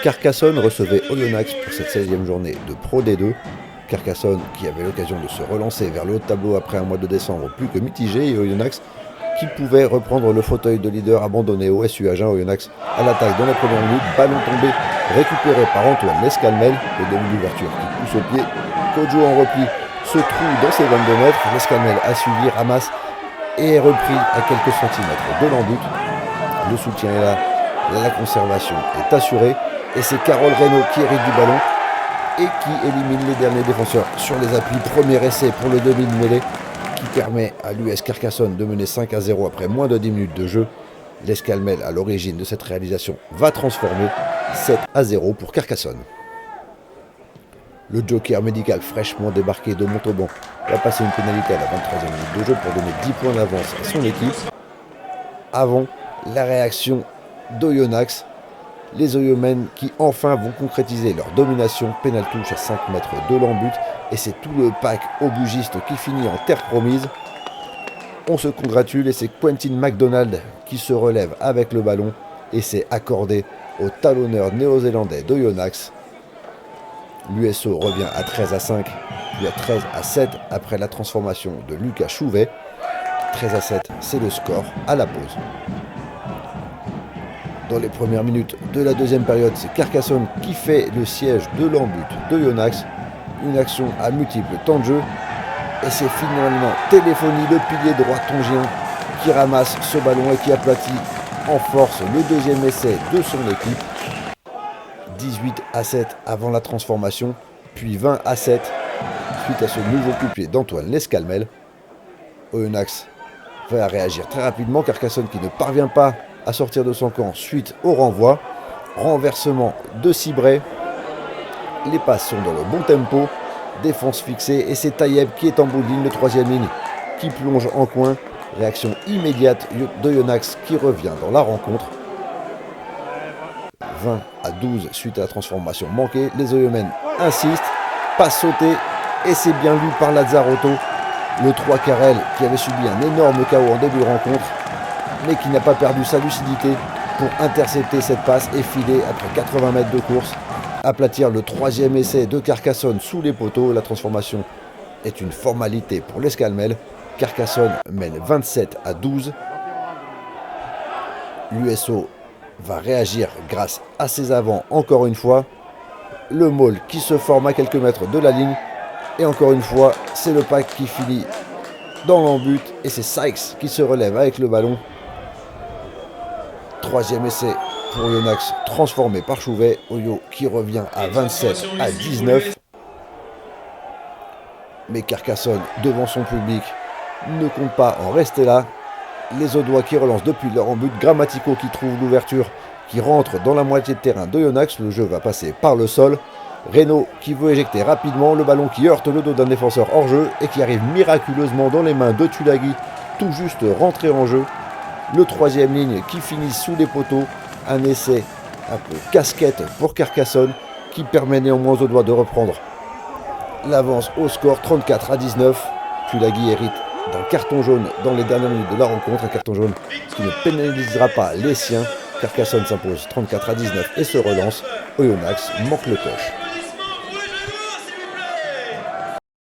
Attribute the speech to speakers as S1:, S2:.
S1: Carcassonne recevait Oyonnax pour cette 16e journée de Pro D2. Carcassonne qui avait l'occasion de se relancer vers le haut de tableau après un mois de décembre plus que mitigé, et Oyonnax qui pouvait reprendre le fauteuil de leader abandonné au SU Agen. Oyonnax à l'attaque dans la première minute, ballon tombé récupéré par Antoine Lescalmel, le demi d'ouverture qui pousse au pied. Kojo en repli se trouve dans ses 22 mètres, Lescalmel a suivi, ramasse et est repris à quelques centimètres de l'en-but. Le soutien est là, la conservation est assurée et c'est Carole Reynaud qui hérite du ballon et qui élimine les derniers défenseurs sur les appuis. Premier essai pour le demi de mêlée qui permet à l'US Carcassonne de mener 5-0 après moins de 10 minutes de jeu. Lescalmel, à l'origine de cette réalisation, va transformer 7-0 pour Carcassonne. Le joker médical fraîchement débarqué de Montauban va passer une pénalité à la 23e minute de jeu pour donner 10 points d'avance à son équipe. Avant la réaction d'Oyonnax, les Oyomènes qui enfin vont concrétiser leur domination. Pénal touche à 5 mètres de l'en-but et c'est tout le pack aubugiste qui finit en terre promise. On se congratule et c'est Quentin MacDonald qui se relève avec le ballon et c'est accordé au talonneur néo-zélandais d'Oyonnax. L'USO revient à 13-5, puis à 13-7 après la transformation de Lucas Chouvet. 13-7, c'est le score à la pause. Dans les premières minutes de la deuxième période, c'est Carcassonne qui fait le siège de l'en-but d'Oyonnax. Une action à multiples temps de jeu. Et c'est finalement Téléphonie, le pilier droit tongien, qui ramasse ce ballon et qui aplatit en force le deuxième essai de son équipe. 18-7 avant la transformation, puis 20-7 suite à ce nouveau coup-de-pied d'Antoine Lescalmel. Oyonnax va réagir très rapidement. Carcassonne qui ne parvient pas à sortir de son camp suite au renvoi. Renversement de Cibray. Les passes sont dans le bon tempo. Défense fixée et c'est Taïeb qui est en bout de ligne, le troisième ligne qui plonge en coin. Réaction immédiate d'Oyonnax qui revient dans la rencontre. 20-12 suite à la transformation manquée. Les Oyomènes insistent, passe sautée et c'est bien lu par Lazzarotto. Le 3 Carrel qui avait subi un énorme KO en début de rencontre mais qui n'a pas perdu sa lucidité pour intercepter cette passe et filer après 80 mètres de course. Aplatir le troisième essai de Carcassonne sous les poteaux. La transformation est une formalité pour Lescalmel. Carcassonne mène 27-12. L'USO va réagir grâce à ses avants encore une fois. Le maul qui se forme à quelques mètres de la ligne. Et encore une fois, c'est le pack qui finit dans l'en-but. Et c'est Sykes qui se relève avec le ballon. Troisième essai pour Oyonnax, transformé par Chouvet. Oyo qui revient à 27-19. Mais Carcassonne, devant son public, ne compte pas en rester là. Les Audois qui relancent depuis leur en-but. Grammatico qui trouve l'ouverture, qui rentre dans la moitié de terrain d'Oyonnax. Le jeu va passer par le sol. Reynaud qui veut éjecter rapidement. Le ballon qui heurte le dos d'un défenseur hors jeu et qui arrive miraculeusement dans les mains de Tulagi, tout juste rentré en jeu. Le troisième ligne qui finit sous les poteaux. Un essai un peu casquette pour Carcassonne qui permet néanmoins aux Audois de reprendre l'avance au score 34-19. Tulagi hérite d'un carton jaune dans les dernières minutes de la rencontre. Un carton jaune qui ne pénalisera pas les siens. Carcassonne s'impose 34-19 et se relance. Oyonnax manque le coche.